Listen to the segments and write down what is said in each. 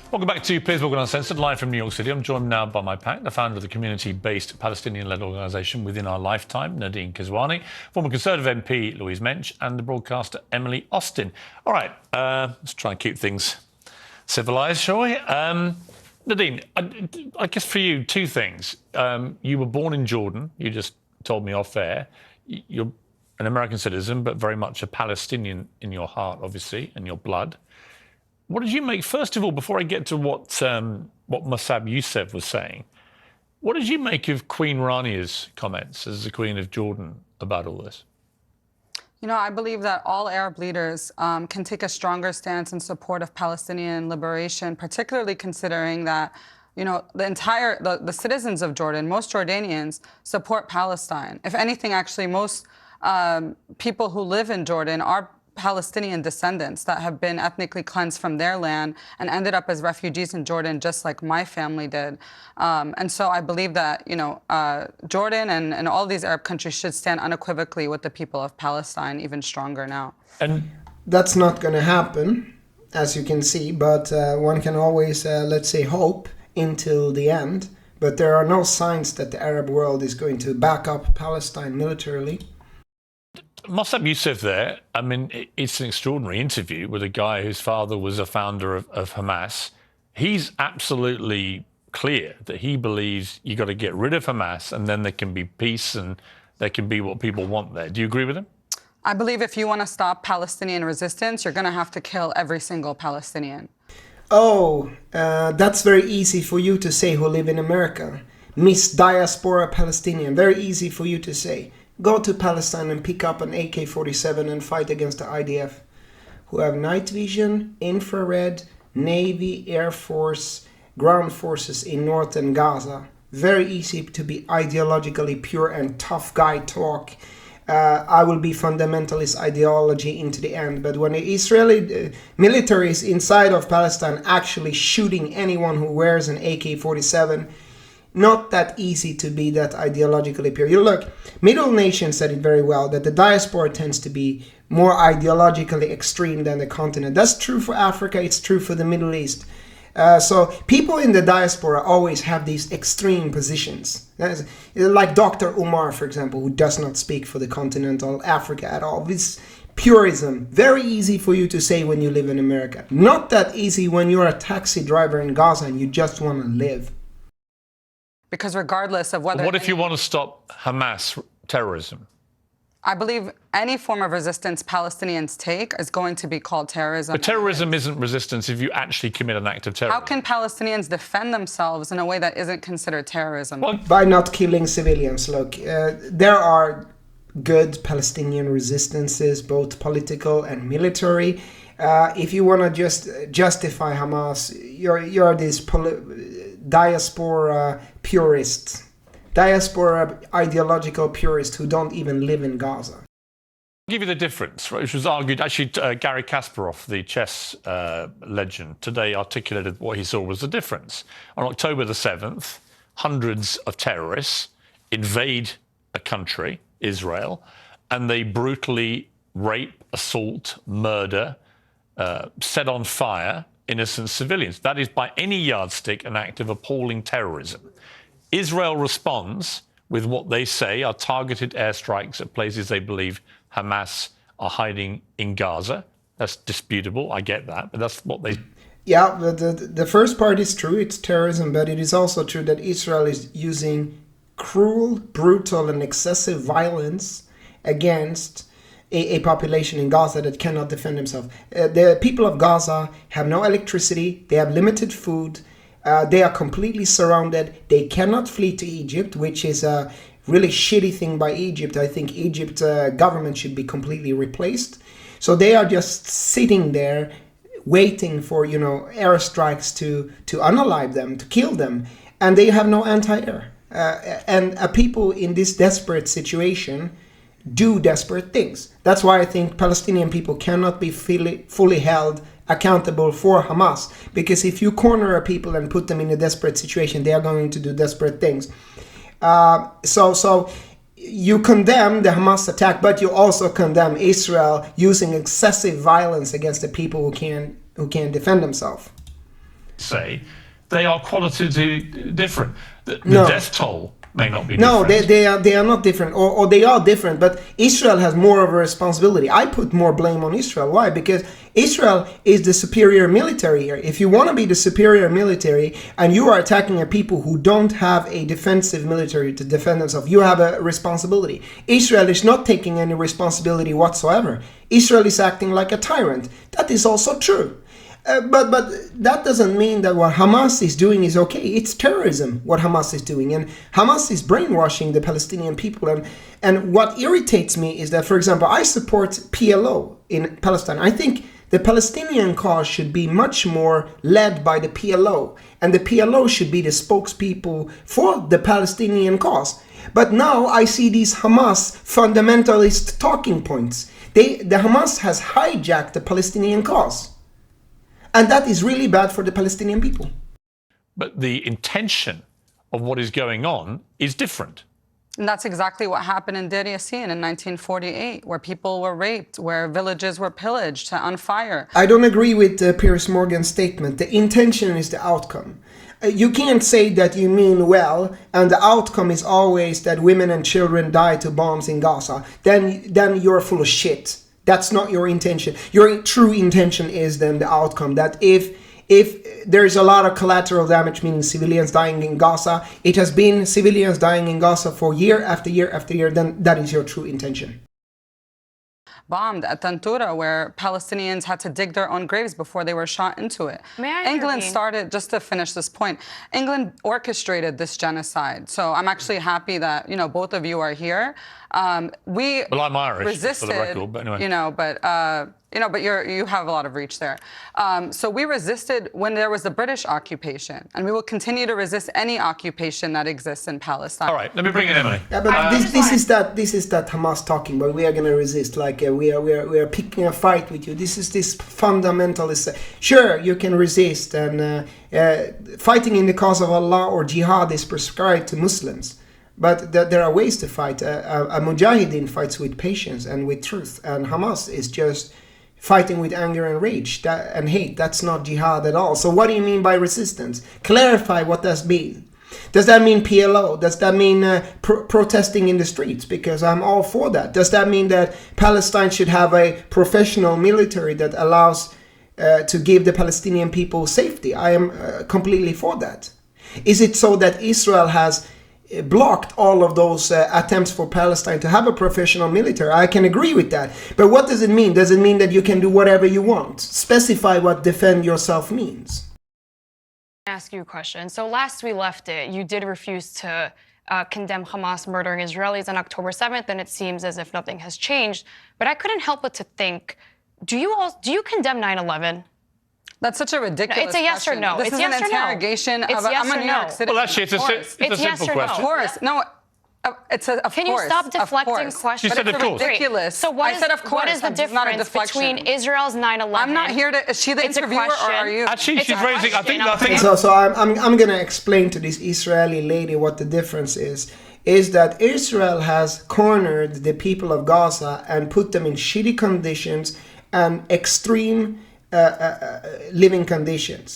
Welcome back to Piers Morgan Uncensored, live from New York City. I'm joined now by my pack, the founder of the community-based Palestinian-led organisation Within Our Lifetime, Nadine Kiswani, former Conservative MP Louise Mensch, and the broadcaster Emily Austin. All right, let's try and keep things civilised, shall we? Nadine, I guess for you, two things. You were born in Jordan. You just told me off air. You're an American citizen, but very much a Palestinian in your heart, obviously, and your blood. What did you make, first of all, before I get to what Mossab Youssef was saying, what did you make of Queen Rania's comments as the Queen of Jordan about all this? You know, I believe that all Arab leaders can take a stronger stance in support of Palestinian liberation, particularly considering that, you know, the citizens of Jordan, most Jordanians, support Palestine. If anything, actually, most people who live in Jordan are Palestinian descendants that have been ethnically cleansed from their land and ended up as refugees in Jordan, just like my family did. And so I believe that, you know, Jordan and all these Arab countries should stand unequivocally with the people of Palestine, even stronger now. And that's not going to happen, as you can see, but one can always, let's say, hope until the end. But there are no signs that the Arab world is going to back up Palestine militarily. Mossab Youssef there, I mean, it's an extraordinary interview with a guy whose father was a founder of Hamas. He's absolutely clear that he believes you got to get rid of Hamas and then there can be peace and there can be what people want there. Do you agree with him? I believe if you want to stop Palestinian resistance, you're going to have to kill every single Palestinian. Oh, that's very easy for you to say who live in America. Miss Diaspora Palestinian, very easy for you to say. Go to Palestine and pick up an AK-47 and fight against the IDF, who have night vision, infrared, Navy, Air Force, ground forces in northern Gaza. Very easy to be ideologically pure and tough guy talk. I will be fundamentalist ideology into the end. But when the Israeli military is inside of Palestine actually shooting anyone who wears an AK-47, not that easy to be that ideologically pure. You look, Middle Nations said it very well, that the diaspora tends to be more ideologically extreme than the continent. That's true for Africa, it's true for the Middle East. So people in the diaspora always have these extreme positions. Like Dr. Umar, for example, who does not speak for the continental Africa at all. This purism, very easy for you to say when you live in America. Not that easy when you're a taxi driver in Gaza and you just want to live. Because regardless of whether... What if you want to stop Hamas terrorism? I believe any form of resistance Palestinians take is going to be called terrorism. But terrorism isn't resistance if you actually commit an act of terrorism. How can Palestinians defend themselves in a way that isn't considered terrorism? Well, by not killing civilians. Look, there are good Palestinian resistances, both political and military. If you want to just justify Hamas, you're this diaspora purist, diaspora ideological purist who don't even live in Gaza. I'll give you the difference, right, which was argued. Actually, Gary Kasparov, the chess legend, today articulated what he saw was the difference. On October the 7th, hundreds of terrorists invade a country, Israel, and they brutally rape, assault, murder, set on fire innocent civilians. That is, by any yardstick, an act of appalling terrorism. Israel responds with what they say are targeted airstrikes at places they believe Hamas are hiding in Gaza. That's disputable, I get that, but that's what they... Yeah, but the first part is true, it's terrorism, but it is also true that Israel is using cruel, brutal, and excessive violence against a population in Gaza that cannot defend themselves. The people of Gaza have no electricity, they have limited food, they are completely surrounded, they cannot flee to Egypt, which is a really shitty thing by Egypt. I think Egypt government should be completely replaced. So they are just sitting there waiting for, you know, airstrikes to unalive them, to kill them, and they have no anti-air. And people in this desperate situation do desperate things. That's why I think Palestinian people cannot be fully held accountable for Hamas, because if you corner a people and put them in a desperate situation, they are going to do desperate things. So you condemn the Hamas attack, but you also condemn Israel using excessive violence against the people who can defend themselves. say they are qualitatively different. The No. death toll may not be No, different. they are not different, or they are different, but Israel has more of a responsibility. I put more blame on Israel. Why? Because Israel is the superior military here. If you want to be the superior military and you are attacking a people who don't have a defensive military to defend themselves, you have a responsibility. Israel is not taking any responsibility whatsoever. Israel is acting like a tyrant. That is also true. But that doesn't mean that what Hamas is doing is okay. It's terrorism, what Hamas is doing. And Hamas is brainwashing the Palestinian people. And what irritates me is that, for example, I support PLO in Palestine. I think the Palestinian cause should be much more led by the PLO. And the PLO should be the spokespeople for the Palestinian cause. But now I see these Hamas fundamentalist talking points. The Hamas has hijacked the Palestinian cause. And that is really bad for the Palestinian people. But the intention of what is going on is different. And that's exactly what happened in Deir Yassin in 1948, where people were raped, where villages were pillaged, set on fire. I don't agree with Piers Morgan's statement. The intention is the outcome. You can't say that you mean well, and the outcome is always that women and children die to bombs in Gaza. Then you're full of shit. That's not your intention. Your true intention is then the outcome. That if there's a lot of collateral damage, meaning civilians dying in Gaza, it has been civilians dying in Gaza for year after year after year, then that is your true intention. Bombed at Tantura, where Palestinians had to dig their own graves before they were shot into it. May I England intervene? started, just to finish this point, England orchestrated this genocide. So I'm actually happy that, both of you are here. Well, I'm Irish, resisted, for the record, but anyway. but you have a lot of reach there. So we resisted when there was the British occupation, and we will continue to resist any occupation that exists in Palestine. All right, let me bring in Emily. Yeah, but this is that Hamas talking, but we are going to resist. Like we are picking a fight with you. This is this fundamentalist. Sure, you can resist, and fighting in the cause of Allah or jihad is prescribed to Muslims. But there are ways to fight. A mujahideen fights with patience and with truth, and Hamas is just fighting with anger and rage and hate. That's not jihad at all. So what do you mean by resistance? Clarify what that means. Does that mean PLO? Does that mean protesting in the streets? Because I'm all for that. Does that mean that Palestine should have a professional military that allows to give the Palestinian people safety? I am completely for that. Is it so that Israel has blocked all of those attempts for Palestine to have a professional military? I can agree with that. But what does it mean? Does it mean that you can do whatever you want? Specify what defend yourself means. Ask you a question. So last we left it, you did refuse to condemn Hamas murdering Israelis on October 7th, and it seems as if nothing has changed. But I couldn't help but to think, do you condemn 9/11? That's such a ridiculous It's a yes question. or no. This It's is yes an or no. interrogation It's of a, yes I'm a or New no. York citizen. Well, actually, it's a Of course. simple yes or no. question. Of course. No, it's a, of Can you course. stop Of deflecting course. questions? She said But of it's course. ridiculous. So what I said of course. what is the It's not a difference deflection. between Israel's 9/11? I'm not here to. Is she the It's a interviewer or question. are you? Actually, It's she's a raising. I think. question. So I'm going to explain to this Israeli lady what the difference is that Israel has cornered the people of Gaza and put them in shitty conditions and extreme living conditions.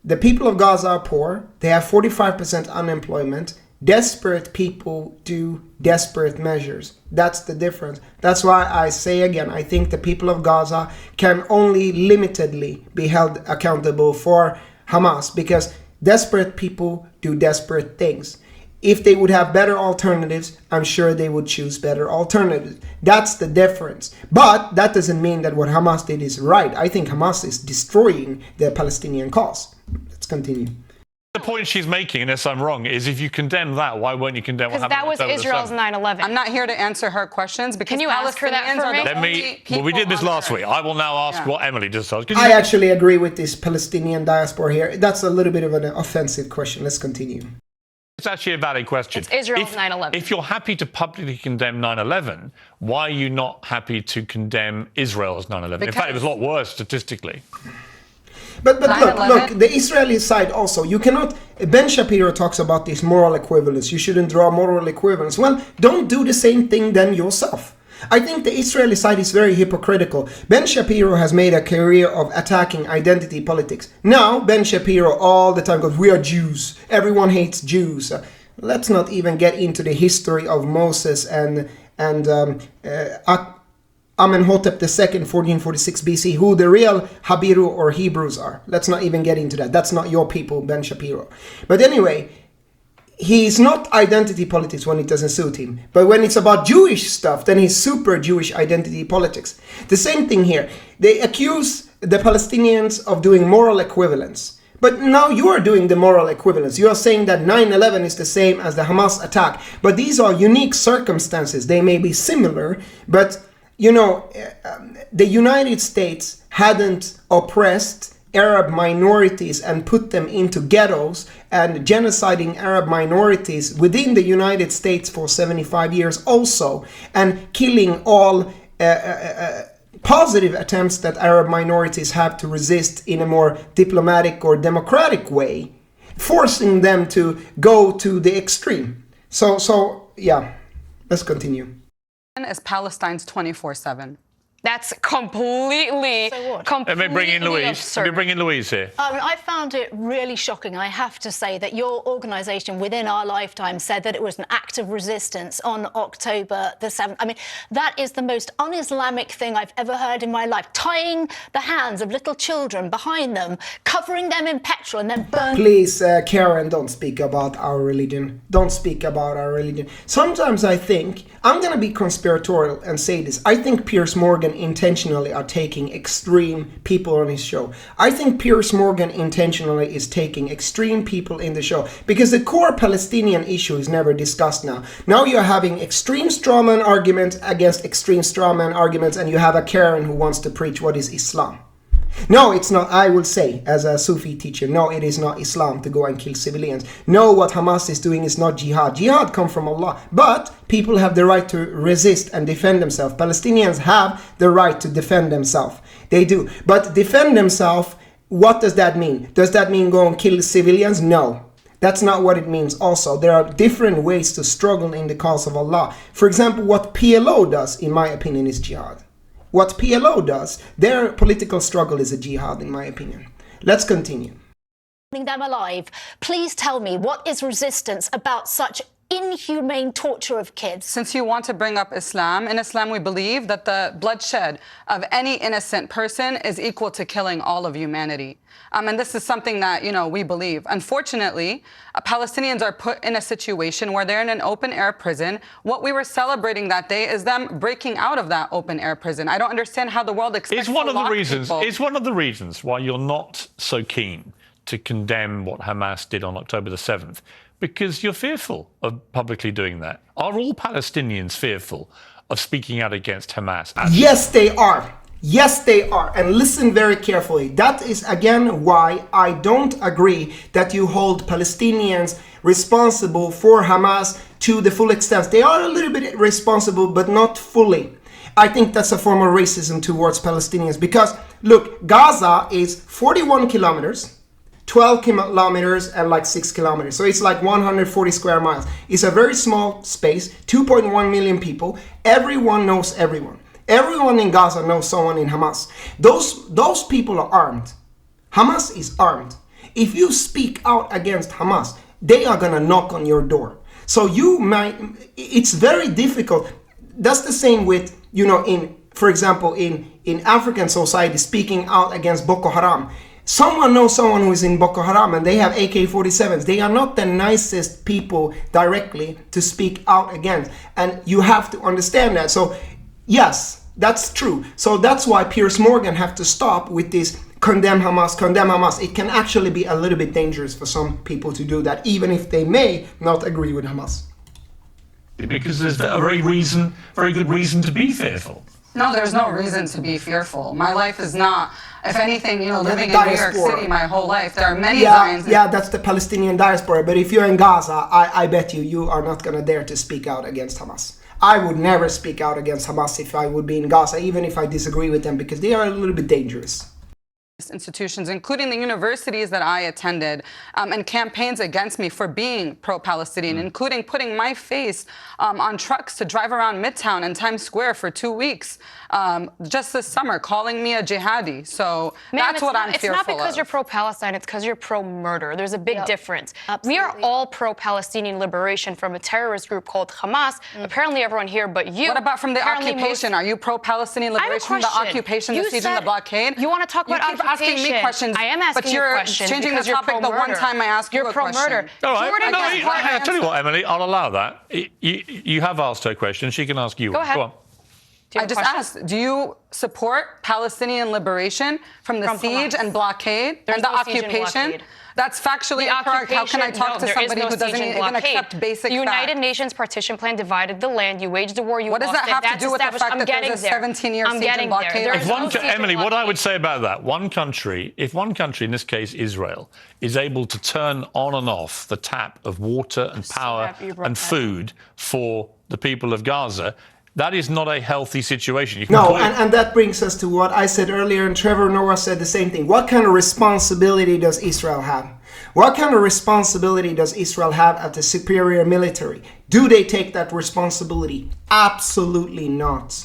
The people of Gaza are poor. They have 45% unemployment. Desperate people do desperate measures. That's the difference. That's why I say again, I think the people of Gaza can only limitedly be held accountable for Hamas, because desperate people do desperate things. If they would have better alternatives, I'm sure they would choose better alternatives. That's the difference. But that doesn't mean that what Hamas did is right. I think Hamas is destroying the Palestinian cause. Let's continue. The point she's making, unless I'm wrong, is if you condemn that, why won't you condemn what Because happened? that was on October Israel's 7th? 9/11. I'm not here to answer her questions because Can you ask her that Palestinians for are me? the Let only me. people Well, we did this on last earth. week. I will now ask Yeah. what Emily just asked. I actually agree with this Palestinian diaspora here. That's a little bit of an offensive question. Let's continue. It's actually a valid question. It's Israel's 9/11. If you're happy to publicly condemn 9/11, why are you not happy to condemn Israel's 9/11? In fact, it was a lot worse statistically. But look, 9/11? the Israeli side also, you cannot, Ben Shapiro talks about this moral equivalence. You shouldn't draw moral equivalence. Well, don't do the same thing then yourself. I think the Israeli side is very hypocritical. Ben Shapiro has made a career of attacking identity politics. Now, Ben Shapiro all the time goes, we are Jews. Everyone hates Jews. Let's not even get into the history of Moses and Amenhotep II, 1446 BC, who the real Habiru or Hebrews are. Let's not even get into that. That's not your people, Ben Shapiro. But anyway, he's not identity politics when it doesn't suit him. But when it's about Jewish stuff, then he's super Jewish identity politics. The same thing here. They accuse the Palestinians of doing moral equivalence. But now you are doing the moral equivalence. You are saying that 9/11 is the same as the Hamas attack. But these are unique circumstances. They may be similar, but you know, the United States hadn't oppressed Arab minorities and put them into ghettos and genociding Arab minorities within the United States for 75 years also, and killing all positive attempts that Arab minorities have to resist in a more diplomatic or democratic way, forcing them to go to the extreme. So yeah, let's continue. Is Palestine's 24/7. That's completely, Let me bring in Louise. absurd. Let me bring in Louise here. I found it really shocking. I have to say that your organisation within our lifetime said that it was an act of resistance on October the 7th. I mean, that is the most un-Islamic thing I've ever heard in my life. Tying the hands of little children behind them, covering them in petrol and then burning. Please, Karen, don't speak about our religion. Don't speak about our religion. Sometimes I think, I'm going to be conspiratorial and say this, I think Piers Morgan intentionally are taking extreme people on his show. I think Piers Morgan intentionally is taking extreme people in the show because the core Palestinian issue is never discussed now. Now you're having extreme strawman arguments against extreme strawman arguments, and you have a Karen who wants to preach what is Islam. No, it's not, I will say, as a Sufi teacher, no, it is not Islam to go and kill civilians. No, what Hamas is doing is not jihad. Jihad comes from Allah. But people have the right to resist and defend themselves. Palestinians have the right to defend themselves. They do. But defend themselves, what does that mean? Does that mean go and kill civilians? No. That's not what it means also. There are different ways to struggle in the cause of Allah. For example, what PLO does, in my opinion, is jihad. What PLO does, their political struggle is a jihad, in my opinion. Let's continue. Them alive. Please tell me, what is resistance about such inhumane torture of kids? Since you want to bring up Islam, in Islam we believe that the bloodshed of any innocent person is equal to killing all of humanity. And this is something that, you know, we believe. Unfortunately, Palestinians are put in a situation where they're in an open-air prison. What we were celebrating that day is them breaking out of that open-air prison. I don't understand how the world expects It's one to of the lock reasons. people. It's one of the reasons why you're not so keen to condemn what Hamas did on October the 7th, because you're fearful of publicly doing that. Are all Palestinians fearful of speaking out against Hamas? Yes, they are. Yes, they are. And listen very carefully. That is, again, why I don't agree that you hold Palestinians responsible for Hamas to the full extent. They are a little bit responsible, but not fully. I think that's a form of racism towards Palestinians because, look, Gaza is 41 kilometers, 12 kilometers and like 6 kilometers. So it's like 140 square miles. It's a very small space, 2.1 million people. Everyone knows everyone. Everyone in Gaza knows someone in Hamas. Those people are armed. Hamas is armed. If you speak out against Hamas, they are gonna knock on your door. So it's very difficult. That's the same with, you know, for example, in African society, speaking out against Boko Haram. Someone knows someone who is in Boko Haram and they have AK-47s. They are not the nicest people directly to speak out against. And you have to understand that. So yes, that's true. So that's why Piers Morgan have to stop with this condemn Hamas, condemn Hamas. It can actually be a little bit dangerous for some people to do that, even if they may not agree with Hamas. Because there's a very good reason to be fearful. No, there's no reason to be fearful. My life is not, if anything, you know, living in New York City my whole life, there are many Zions. Yeah, that's the Palestinian diaspora. But if you're in Gaza, I bet you are not going to dare to speak out against Hamas. I would never speak out against Hamas if I would be in Gaza, even if I disagree with them, because they are a little bit dangerous. institutions, including the universities that I attended, and campaigns against me for being pro-Palestinian, including putting my face on trucks to drive around Midtown and Times Square for 2 weeks just this summer, calling me a jihadi. So that's what I'm fearful of. It's not because you're pro-Palestine, it's because you're pro-murder. There's a big difference. Absolutely. We are all pro-Palestinian liberation from a terrorist group called Hamas. Apparently everyone here but you. What about from the Apparently occupation? Are you pro-Palestinian I have a liberation from the question. occupation, You the siege and said- the blockade? You want to talk about You keep asking me questions, I am asking but you you're questions changing because the topic you're the one pro-murder. time I ask you you're a pro-murder. question. All right. Jordan No, is part I of- tell you what, Emily, I'll allow that. You have asked her question. She can ask you. Go ahead. Go on. Do you I have a just question? asked, do you support Palestinian liberation from the From siege Hamas. and blockade There's and the no siege and occupation? blockade. That's factually The incorrect. How can I occupation- talk no, to there is somebody no who doesn't siege and even blockade. accept basic The United facts? Nations partition plan divided the land. You waged a war. You What does lost that have it. to do with the That's fact established. that I'm there's a getting there. 17-year I'm siege and getting there. blockade? There If is one no siege and Emily, what I would blockade. say about that, if one country, in this case Israel, is able to turn on and off the tap of water and power happy you brought and that food for the people of Gaza, that is not a healthy situation. You can No, call it- and that brings us to what I said earlier, and Trevor Noah said the same thing. What kind of responsibility does Israel have? What kind of responsibility does Israel have at the superior military? Do they take that responsibility? Absolutely not.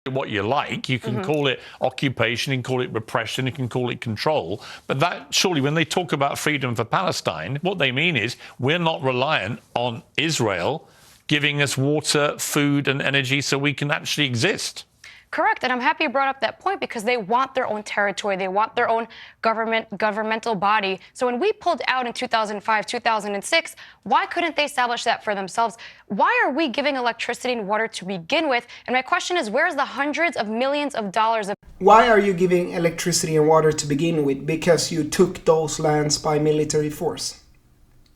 what you like. You can call it occupation, you can call it repression, you can call it control. But that, surely, when they talk about freedom for Palestine, what they mean is we're not reliant on Israel giving us water, food, and energy so we can actually exist. Correct, and I'm happy you brought up that point because they want their own territory, they want their own governmental body. So when we pulled out in 2005, 2006, why couldn't they establish that for themselves? Why are we giving electricity and water to begin with? And my question is, where's the hundreds of millions of dollars of Why are you giving electricity and water to begin with? Because you took those lands by military force.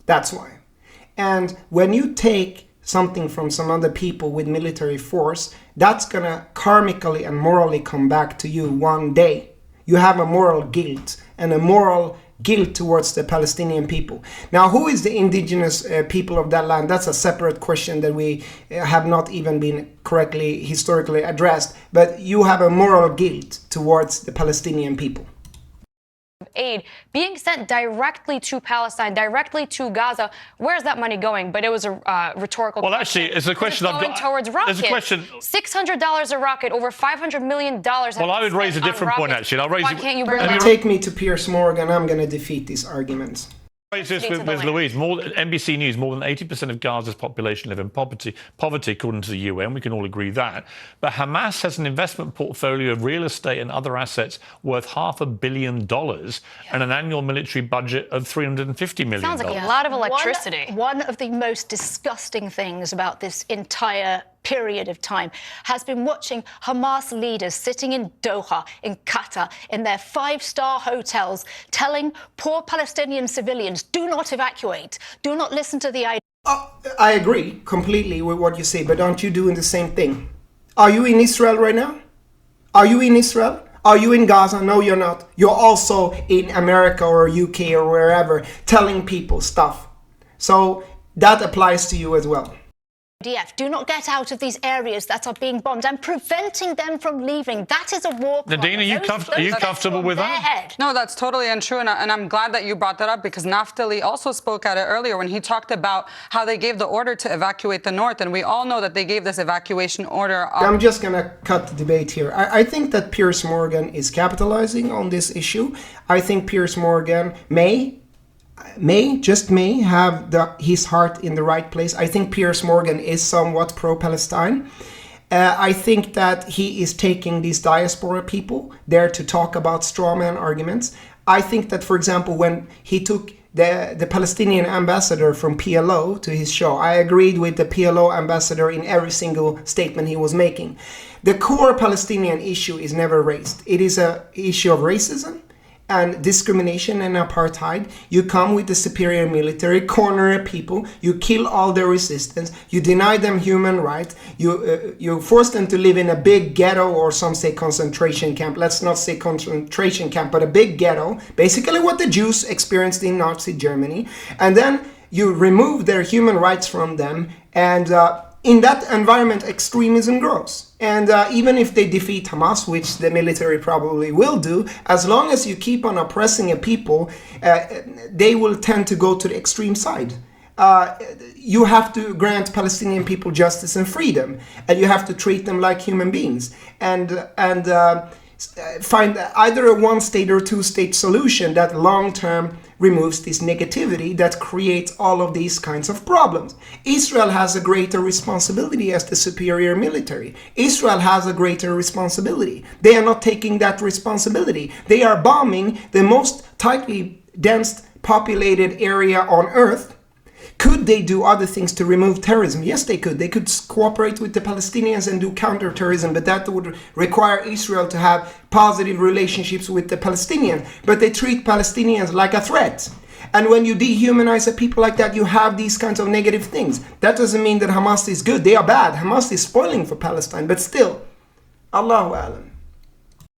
That's why. And when you take something from some other people with military force, that's gonna karmically and morally come back to you one day. You have a moral guilt and a moral guilt towards the Palestinian people. Now, who is the indigenous people of that land? That's a separate question that we have not even been correctly historically addressed. But you have a moral guilt towards the Palestinian people. aid being sent directly to Palestine, directly to Gaza? Where's that money going? But it was a rhetorical Well, question. actually, it's a question It's I've going got. towards rockets. There's a question. $600 a rocket, over $500 million. Well, I would raise a different point, actually. I'll raise Why it- can't you bring Let me that? Take me to Piers Morgan. I'm going to defeat these arguments. Raise this Need to with the land. Louise. NBC News, more than 80% of Gaza's population live in poverty, according to the UN. We can all agree that. But Hamas has an investment portfolio of real estate and other assets worth $500 million and an annual military budget of $350 million. Sounds like a lot of electricity. One of the most disgusting things about this entire period of time has been watching Hamas leaders sitting in Doha, in Qatar, in their five-star hotels, telling poor Palestinian civilians, do not evacuate, do not listen to the idea. I agree completely with what you say, but aren't you doing the same thing? Are you in Israel right now? Are you in Israel? Are you in Gaza? No, you're not. You're also in America or UK or wherever telling people stuff. So that applies to you as well. Do not get out of these areas that are being bombed and preventing them from leaving. That is a war crime. Nadine, are you Those comfortable on with their that? head. No, that's totally untrue, and I'm glad that you brought that up because Naftali also spoke at it earlier when he talked about how they gave the order to evacuate the north, and we all know that they gave this evacuation order. I'm just going to cut the debate here. I think that Piers Morgan is capitalizing on this issue. I think Piers Morgan may have his heart in the right place. I think Piers Morgan is somewhat pro-Palestine. I think that he is taking these diaspora people there to talk about strawman arguments. I think that, for example, when he took the Palestinian ambassador from PLO to his show, I agreed with the PLO ambassador in every single statement he was making. The core Palestinian issue is never raised. It is an issue of racism and discrimination and apartheid. You come with the superior military, corner people, you kill all their resistance, you deny them human rights, you force them to live in a big ghetto, or some say concentration camp. Let's not say concentration camp, but a big ghetto, basically what the Jews experienced in Nazi Germany. And then you remove their human rights from them, and in that environment, extremism grows. And even if they defeat Hamas, which the military probably will do, as long as you keep on oppressing a people, they will tend to go to the extreme side. You have to grant Palestinian people justice and freedom, and you have to treat them like human beings, and find either a one-state or two-state solution that long-term removes this negativity that creates all of these kinds of problems. Israel has a greater responsibility as the superior military. Israel has a greater responsibility. They are not taking that responsibility. They are bombing the most tightly dense populated area on earth. Could they do other things to remove terrorism? Yes, they could. They could cooperate with the Palestinians and do counterterrorism, but that would require Israel to have positive relationships with the Palestinians. But they treat Palestinians like a threat. And when you dehumanize a people like that, you have these kinds of negative things. That doesn't mean that Hamas is good. They are bad. Hamas is spoiling for Palestine, but still, Allahu Alam.